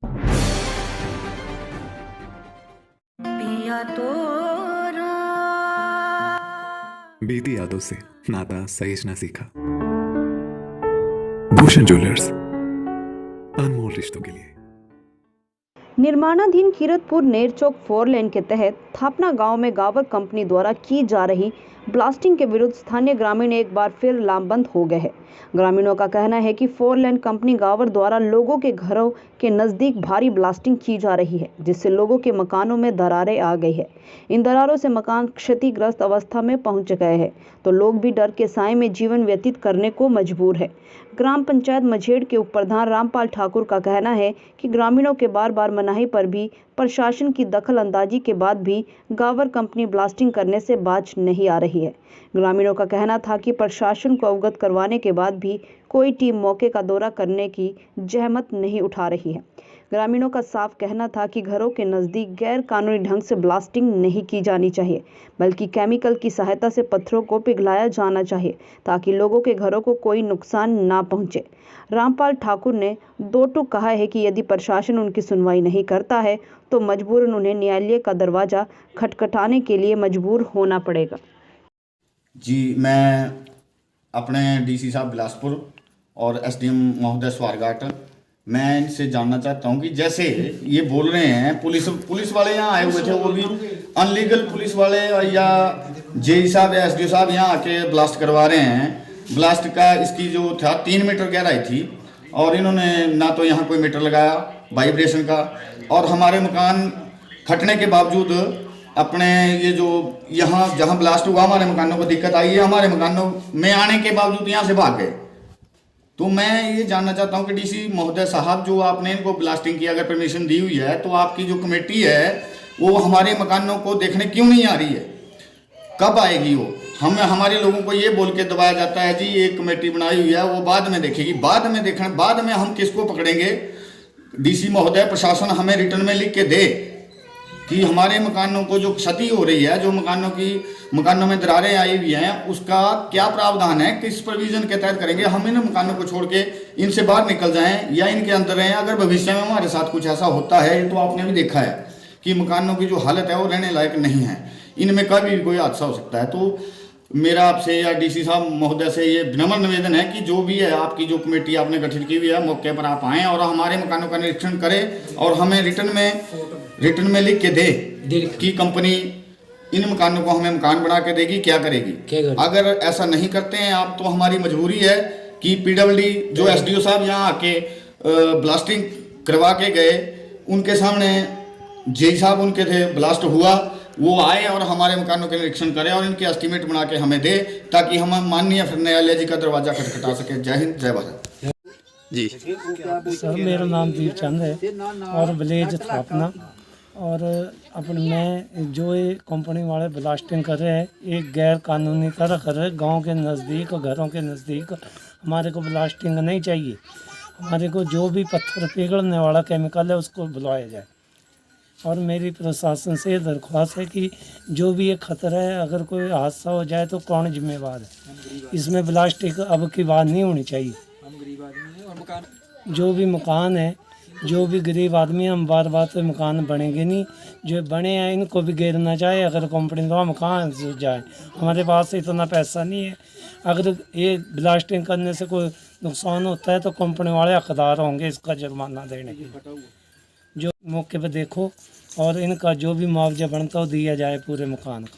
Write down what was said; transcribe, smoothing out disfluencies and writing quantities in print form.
पिया तोरा बीती यादों से नाता सहेजना सीखा। भूषण ज्वेलर्स, अनमोल रिश्तों के लिए। निर्माणाधीन कीरतपुर नेरचौक 4 लेन के तहत थापना गांव में गावर कंपनी द्वारा की जा रही ब्लास्टिंग के विरुद्ध स्थानीय ग्रामीण एक बार फिर लामबंद हो गए हैं। ग्रामीणों का कहना है कि 4 लेन कंपनी गावर द्वारा लोगों के घरों के नजदीक भारी ब्लास्टिंग की जा रही है, जिससे लोगों के मकानों में दरारें आ गई है। इन दरारों से मकान क्षतिग्रस्त अवस्था में पहुंच गए हैं, तो लोग भी डर के साए में जीवन व्यतीत करने को मजबूर है। ग्राम पंचायत मझेड़ के उप प्रधान रामपाल ठाकुर का कहना है कि ग्रामीणों के बार बार मनाही पर भी प्रशासन की दखल अंदाजी के बाद भी गावर कंपनी ब्लास्टिंग करने से बाज नहीं आ रही है। ग्रामीणों का कहना था कि प्रशासन को अवगत करवाने के बाद भी कोई टीम मौके का दौरा करने की जहमत नहीं उठा रही है। ग्रामीणों का साफ कहना था कि घरों के नज़दीक गैर कानूनी ढंग से ब्लास्टिंग नहीं की जानी चाहिए, बल्कि केमिकल की सहायता से पत्थरों को पिघलाया जाना चाहिए ताकि लोगों के घरों को कोई नुकसान ना पहुंचे। रामपाल ठाकुर ने दो टूक कहा है कि यदि प्रशासन उनकी सुनवाई नहीं करता है तो मजबूरन उन्हें न्यायालय का दरवाजा खटखटाने के लिए मजबूर होना पड़ेगा। जी, मैं अपने डीसी साहब बिलासपुर और एसडीएम महोदय स्वारघाट, मैं इनसे जानना चाहता हूं कि जैसे ये बोल रहे हैं पुलिस वाले यहाँ आए हुए थे, वो भी अनलीगल पुलिस वाले या जेई साहब या एसडीओ साहब यहाँ आके ब्लास्ट करवा रहे हैं। ब्लास्ट का इसकी जो था 3 मीटर गहराई थी और इन्होंने ना तो यहाँ कोई मीटर लगाया वाइब्रेशन का, और हमारे मकान फटने के बावजूद अपने ये जो यहाँ जहाँ ब्लास्ट हुआ हमारे मकानों को दिक्कत आई है, हमारे मकानों में आने के बावजूद यहाँ से भाग गए। तो मैं ये जानना चाहता हूँ कि डीसी महोदय साहब, जो आपने इनको ब्लास्टिंग की अगर परमिशन दी हुई है तो आपकी जो कमेटी है वो हमारे मकानों को देखने क्यों नहीं आ रही है? कब आएगी वो? हमारे लोगों को ये बोल के दबाया जाता है जी एक कमेटी बनाई हुई है, वो बाद में देखेगी। बाद में हम किसको पकड़ेंगे? डीसी महोदय, प्रशासन हमें रिटर्न में लिख के दे कि हमारे मकानों को जो क्षति हो रही है, जो मकानों में दरारें आई हुई हैं, उसका क्या प्रावधान है, किस प्रोविजन के तहत करेंगे। हम इन मकानों को छोड़ के इनसे बाहर निकल जाएं या इनके अंदर रहें। अगर भविष्य में हमारे साथ कुछ ऐसा होता है, तो आपने भी देखा है कि मकानों की जो हालत है वो रहने लायक नहीं है, इनमें कभी भी कोई हादसा हो सकता है। तो मेरा आपसे या डीसी साहब महोदय से ये विनम्र निवेदन है कि जो भी है आपकी जो कमेटी आपने गठित की हुई है, मौके पर आप आएँ और हमारे मकानों का निरीक्षण करें और हमें रिटर्न में लिख के दे कि कंपनी इन मकानों को हमें मकान बना के देगी, क्या करेगी। अगर ऐसा नहीं करते हैं आप, तो हमारी मजबूरी है कि पीडब्ल्यूडी जो एसडीओ साहब यहाँ आके ब्लास्टिंग करवा के गए, उनके सामने जेई साहब उनके थे, ब्लास्ट हुआ, वो आए और हमारे मकानों के निरीक्षण करें और इनके एस्टीमेट बना के हमें दे, ताकि हम माननीय न्यायालय जी का दरवाजा खटखटा सके। जय हिंद, जय भारत। जी सर, मेरा नाम दीपचंद है और विलेज थापना। और अपने में जो ये कंपनी वाले ब्लास्टिंग कर रहे हैं, एक गैर कानूनी तरह कर रहे हैं। गांव के नज़दीक, घरों के नज़दीक हमारे को ब्लास्टिंग नहीं चाहिए। हमारे को जो भी पत्थर पिघलने वाला केमिकल है उसको बुलाया जाए। और मेरी प्रशासन से ये दरख्वास्त है कि जो भी ये खतरा है, अगर कोई हादसा हो जाए तो कौन जिम्मेवार है? इसमें ब्लास्टिंग अब की बात नहीं होनी चाहिए। जो भी मकान है, जो भी गरीब आदमी है, हम बार तो मकान बनेंगे नहीं। जो बने हैं इनको भी गिरना चाहिए। अगर कंपनी तो मकान जाए, हमारे पास इतना पैसा नहीं है। अगर ये ब्लास्टिंग करने से कोई नुकसान होता है तो कंपनी वाले हकदार होंगे इसका जुर्माना देने के। जो मौके पर देखो और इनका जो भी मुआवजा बनता हो दिया जाए पूरे मकान का।